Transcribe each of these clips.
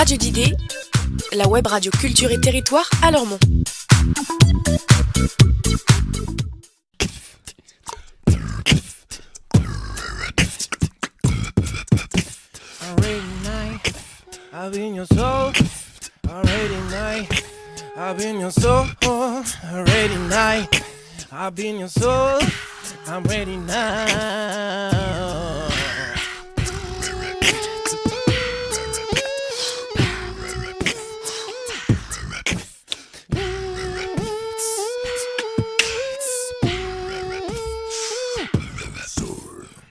Radio d'idées, la web radio culture et territoire à Lormont. I've been your soul, already night. I've been your soul, already night. I've been your soul, I'm ready now.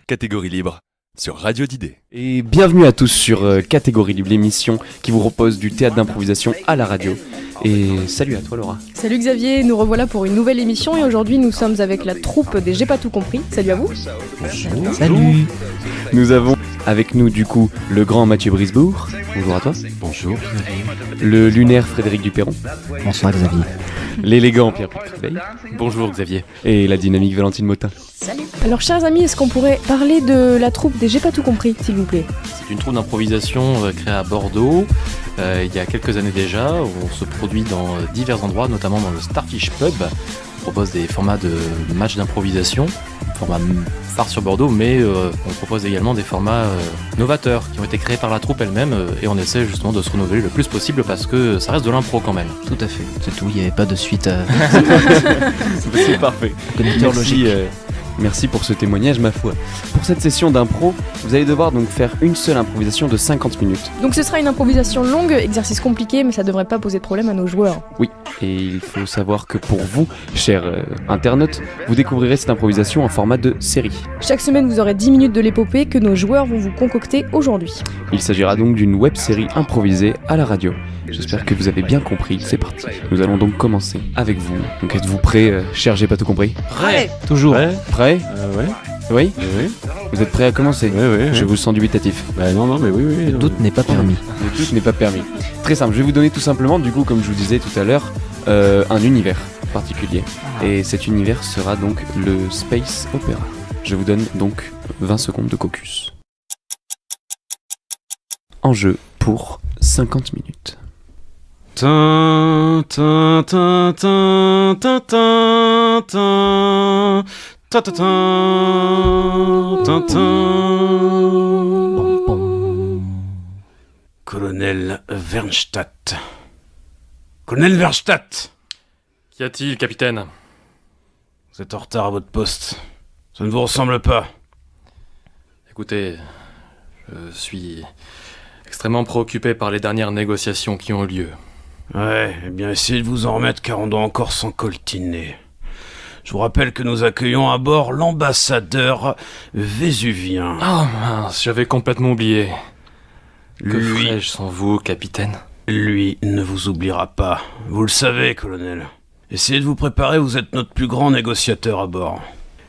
Catégorie libre sur Radio d'idées. Et bienvenue à tous sur Catégorie libre, l'émission qui vous propose du théâtre d'improvisation à la radio. Et salut à toi Laura. Salut Xavier, nous revoilà pour une nouvelle émission et aujourd'hui nous sommes avec la troupe des J'ai pas tout compris. Salut à vous. Bonjour. Salut. Nous avons avec nous du coup le grand Mathieu Brisebourg. Bonjour à toi. Bonjour. Le lunaire Frédéric Duperron. Bonsoir Xavier. L'élégant Pierre-Paul Créveil. Bonjour Xavier. Et la dynamique Valentine Motin. Salut. Alors chers amis, est-ce qu'on pourrait parler de la troupe des J'ai pas tout compris, s'il vous plaît ? C'est une troupe d'improvisation créée à Bordeaux il y a quelques années déjà. On se produit dans divers endroits, notamment dans le Starfish Pub. On propose des formats de matchs d'improvisation, format phare sur Bordeaux, mais on propose également des formats novateurs qui ont été créés par la troupe elle-même et on essaie justement de se renouveler le plus possible parce que ça reste de l'impro quand même. Tout à fait, c'est tout, il n'y avait pas de suite. C'est parfait. Merci pour ce témoignage, ma foi. Pour cette session d'impro, vous allez devoir donc faire une seule improvisation de 50 minutes. Donc ce sera une improvisation longue, exercice compliqué, mais ça devrait pas poser de problème à nos joueurs. Oui, et il faut savoir que pour vous, chers internautes, vous découvrirez cette improvisation en format de série. Chaque semaine, vous aurez 10 minutes de l'épopée que nos joueurs vont vous concocter aujourd'hui. Il s'agira donc d'une web-série improvisée à la radio. J'espère que vous avez bien compris, c'est parti. Nous allons donc commencer avec vous. Donc êtes-vous prêts, cher J'ai pas tout compris ? Prêt. Toujours. Prêt ? Ouais. Oui ? Oui. Vous êtes prêts à commencer ? Oui. Je vous sens dubitatif. Bah non, mais oui. Le doute n'est pas permis. Le doute n'est pas permis. Très simple, je vais vous donner tout simplement, du coup, comme je vous disais tout à l'heure, un univers particulier. Et cet univers sera donc le Space Opera. Je vous donne donc 20 secondes de caucus. En jeu pour 50 minutes. Tin, tin, tin, tin, tin, tin, tin, tin, tin, tin, tin. Colonel Wernstadt. Colonel Wernstadt. Qu'y a-t-il, capitaine ? Vous êtes en retard à votre poste. Ça ne vous ressemble pas. Écoutez, je suis extrêmement préoccupé par les dernières négociations qui ont eu lieu. Ouais, eh bien essayez de vous en remettre car on doit encore s'en coltiner. Je vous rappelle que nous accueillons à bord l'ambassadeur vésuvien. Oh mince, j'avais complètement oublié. Que Lui, ferais-je sans vous, capitaine ? lui ne vous oubliera pas. Vous le savez, colonel. Essayez de vous préparer, vous êtes notre plus grand négociateur à bord.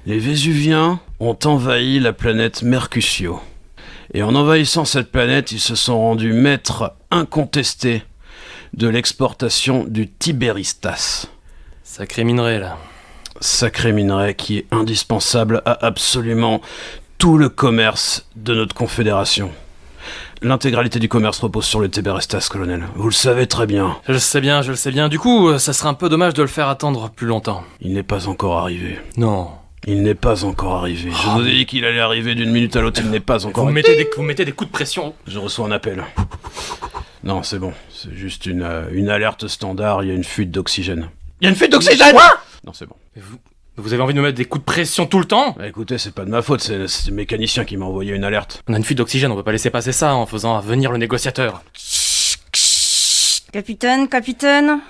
Les Vésuviens ont envahi la planète Mercutio. Et en envahissant cette planète, ils se sont rendus maîtres incontestés de l'exportation du Tibéristas. Sacré minerai, là. Sacré minerai qui est indispensable à absolument tout le commerce de notre confédération. L'intégralité du commerce repose sur le Tibéristas, colonel. Vous le savez très bien. Je le sais bien. Du coup, ça serait un peu dommage de le faire attendre plus longtemps. Il n'est pas encore arrivé. Non. Il n'est pas encore arrivé. Je vous ai dit qu'il allait arriver d'une minute à l'autre, il n'est pas encore Vous arrivé. mettez des coups de pression. Je reçois un appel. Non, c'est bon. C'est juste une alerte standard, il y a une fuite d'oxygène. Il y a une fuite d'oxygène. Non, c'est bon. Vous avez envie de me mettre des coups de pression tout le temps ? Bah, écoutez, c'est pas de ma faute, c'est le mécanicien qui m'a envoyé une alerte. On a une fuite d'oxygène, on peut pas laisser passer ça en faisant venir le négociateur. Capitaine,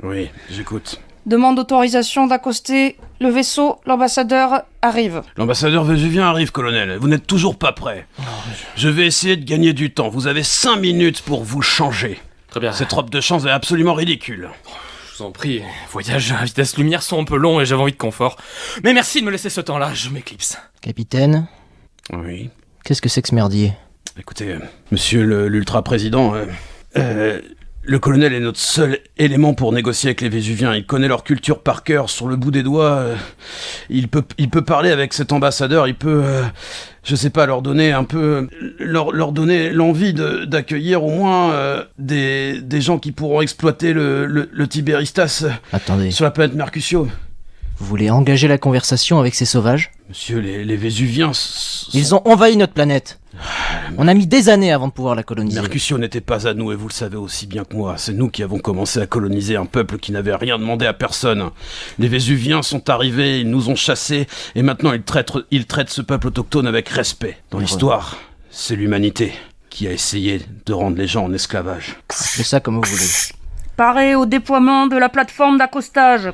Oui, j'écoute. demande d'autorisation d'accoster le vaisseau, l'ambassadeur arrive. L'ambassadeur vésuvien arrive, colonel. Vous n'êtes toujours pas prêt. Je vais essayer de gagner du temps. Vous avez 5 minutes pour vous changer. Très bien. Cette robe de chance est absolument ridicule. Je vous en prie, voyages à vitesse lumière sont un peu longs et j'avais envie de confort. Mais merci de me laisser ce temps-là, je m'éclipse. Capitaine, Oui. qu'est-ce que c'est que ce merdier ? Écoutez, monsieur l'ultra-président, Le colonel est notre seul élément pour négocier avec les Vésuviens. Il connaît leur culture par cœur, sur le bout des doigts. Il peut parler avec cet ambassadeur, il peut, je sais pas, leur donner un peu, leur donner l'envie d'accueillir au moins des gens qui pourront exploiter le Tibéristas Attendez, sur la planète Mercutio. vous voulez engager la conversation avec ces sauvages? Monsieur, les Vésuviens... Ils ont envahi notre planète. On a mis des années avant de pouvoir la coloniser. Mercutio n'était pas à nous, et vous le savez aussi bien que moi. C'est nous qui avons commencé à coloniser un peuple qui n'avait rien demandé à personne. Les Vésuviens sont arrivés, ils nous ont chassés, et maintenant ils traitent ce peuple autochtone avec respect. Dans l'histoire, c'est l'humanité qui a essayé de rendre les gens en esclavage. Faites ça comme vous voulez. Paré au déploiement de la plateforme d'accostage.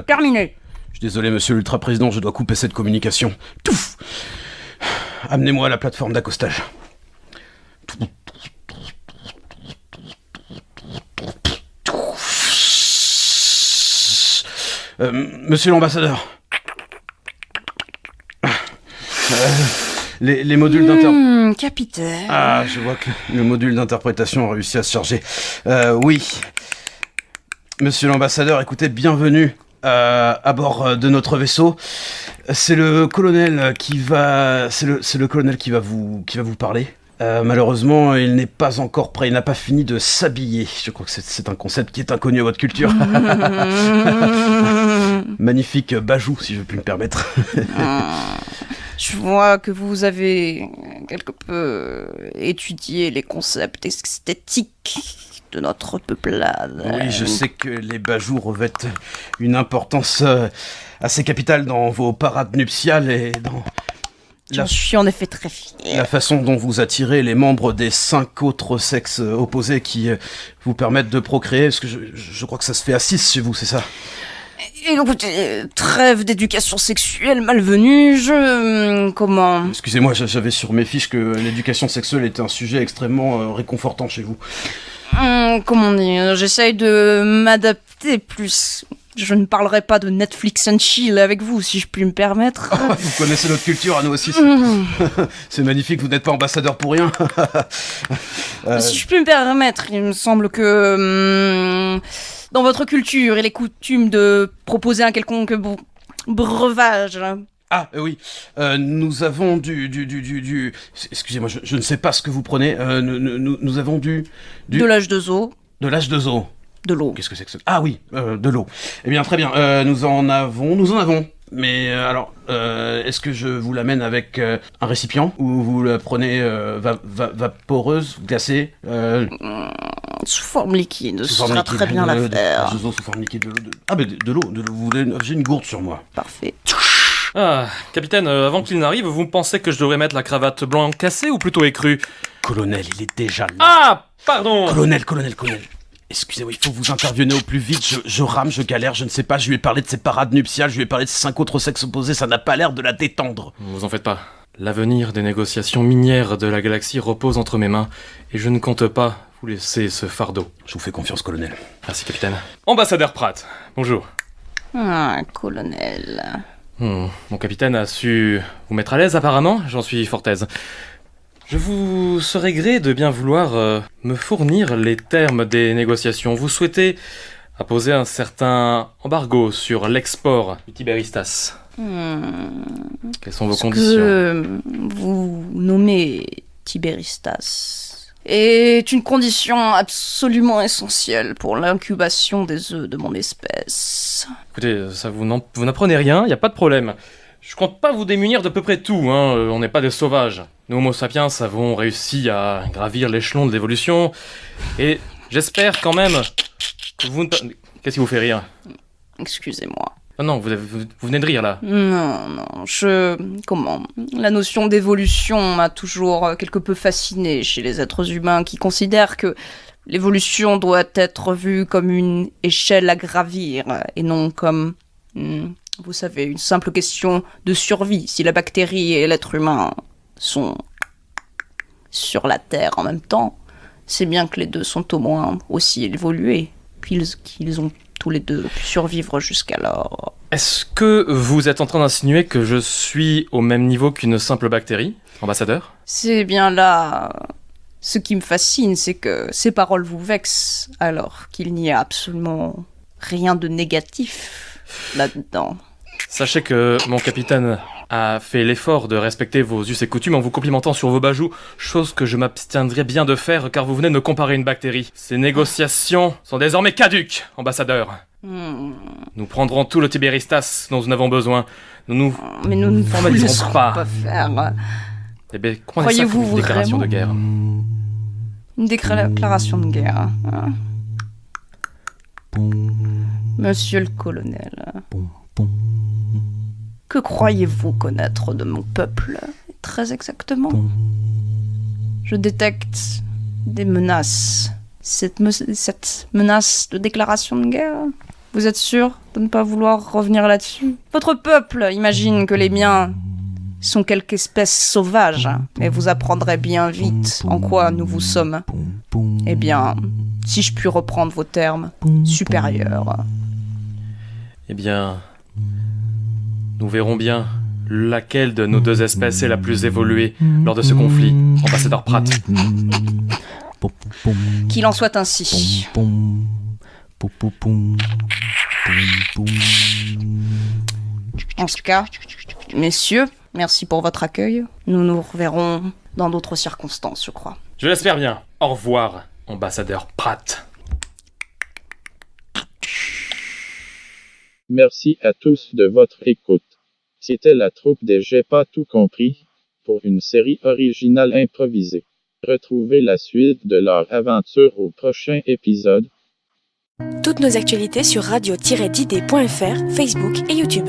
Terminé. Je suis désolé, monsieur l'ultra-président, je dois couper cette communication. Touf ! Amenez-moi à la plateforme d'accostage. Monsieur l'ambassadeur. Les modules Capitaine. Ah, je vois que le module d'interprétation a réussi à se charger. Oui. Monsieur l'ambassadeur, écoutez, bienvenue à bord de notre vaisseau. C'est le colonel qui va... C'est le colonel qui va vous parler. Malheureusement, il n'est pas encore prêt, il n'a pas fini de s'habiller. Je crois que c'est un concept qui est inconnu à votre culture. Magnifique bajou, si je puis me permettre. Je vois que vous avez quelque peu étudié les concepts esthétiques de notre peuplade. Oui, je sais que les bajoux revêtent une importance assez capitale dans vos parades nuptiales et dans... Je suis en effet très fière. La façon dont vous attirez les membres des 5 autres sexes opposés qui vous permettent de procréer, parce que je crois que ça se fait à 6 chez vous, c'est ça? Écoutez, trêve d'éducation sexuelle malvenue, comment... Excusez-moi, j'avais sur mes fiches que l'éducation sexuelle était un sujet extrêmement réconfortant chez vous. Comment dire, j'essaye de m'adapter plus. Je ne parlerai pas de Netflix and chill avec vous, si je puis me permettre. Vous connaissez notre culture, à nous aussi. C'est magnifique, vous n'êtes pas ambassadeur pour rien. Si je puis me permettre, il me semble que... dans votre culture, il est coutume de proposer un quelconque breuvage. Ah, oui. Nous avons du... Excusez-moi, je ne sais pas ce que vous prenez. Nous avons du... De l'âge de zoo. De l'âge de zoo. De l'eau. Qu'est-ce que c'est que ça? Ah oui, de l'eau. Eh bien, très bien. Nous en avons. Mais alors, est-ce que je vous l'amène avec un récipient ou vous la prenez vaporeuse, glacée Sous forme liquide, ce sera très bien l'affaire. Sous forme liquide, de l'eau. Ah, mais de l'eau. J'ai une gourde sur moi. Parfait. Ah, capitaine, avant qu'il n'arrive, vous pensez que je devrais mettre la cravate blanc cassée ou plutôt écrue? Colonel, il est déjà là. Ah, pardon. Colonel. Excusez-moi, il faut vous intervenir au plus vite, je rame, je galère, je ne sais pas, je lui ai parlé de ses parades nuptiales, je lui ai parlé de ses 5 autres sexes opposés, ça n'a pas l'air de la détendre. Vous en faites pas. L'avenir des négociations minières de la galaxie repose entre mes mains, et je ne compte pas vous laisser ce fardeau. Je vous fais confiance, colonel. Merci, capitaine. Ambassadeur Pratt, bonjour. Ah, colonel. Mon capitaine a su vous mettre à l'aise apparemment, j'en suis fort aise. Je vous serais gré de bien vouloir me fournir les termes des négociations. Vous souhaitez apposer un certain embargo sur l'export du Tibéristas. Quelles sont vos conditions? Que vous nommez Tibéristas est une condition absolument essentielle pour l'incubation des œufs de mon espèce. Écoutez, ça vous n'apprenez rien, il n'y a pas de problème. Je compte pas vous démunir d'à peu près tout, on n'est pas des sauvages. Nous, Homo sapiens, avons réussi à gravir l'échelon de l'évolution, et j'espère quand même que vous ne... Qu'est-ce qui vous fait rire? Excusez-moi. Ah non, vous venez de rire, là. Non, la notion d'évolution m'a toujours quelque peu fascinée chez les êtres humains qui considèrent que l'évolution doit être vue comme une échelle à gravir, et non comme... vous savez, une simple question de survie. Si la bactérie et l'être humain sont sur la Terre en même temps, c'est bien que les deux sont au moins aussi évolués, qu'ils ont tous les deux pu survivre jusqu'alors. Est-ce que vous êtes en train d'insinuer que je suis au même niveau qu'une simple bactérie, ambassadeur? C'est bien là Ce qui me fascine, c'est que ces paroles vous vexent, alors qu'il n'y a absolument rien de négatif là-dedans. Sachez que mon capitaine a fait l'effort de respecter vos us et coutumes en vous complimentant sur vos bajoux, chose que je m'abstiendrai bien de faire car vous venez de me comparer une bactérie. Ces négociations sont désormais caduques, ambassadeur. Nous prendrons tout le Tibéristas dont nous avons besoin. Mais nous ne formaliserons pas faire. Eh bien, croyez-vous une déclaration de guerre? Une déclaration de guerre. Monsieur le colonel, que croyez-vous connaître de mon peuple, très exactement? Je détecte des menaces. Cette menace de déclaration de guerre, vous êtes sûr de ne pas vouloir revenir là-dessus? Votre peuple imagine que les miens sont quelque espèce sauvage, et vous apprendrez bien vite en quoi nous vous sommes. Eh bien, si je puis reprendre vos termes, supérieurs. Eh bien, nous verrons bien laquelle de nos deux espèces est la plus évoluée lors de ce conflit, ambassadeur Pratt. Qu'il en soit ainsi. En ce cas, messieurs, merci pour votre accueil. Nous nous reverrons dans d'autres circonstances, je crois. Je l'espère bien. Au revoir, ambassadeur Pratt. Merci à tous de votre écoute. C'était la troupe des J'ai pas tout compris, pour une série originale improvisée. Retrouvez la suite de leur aventure au prochain épisode. Toutes nos actualités sur radio-didée.fr, Facebook et YouTube.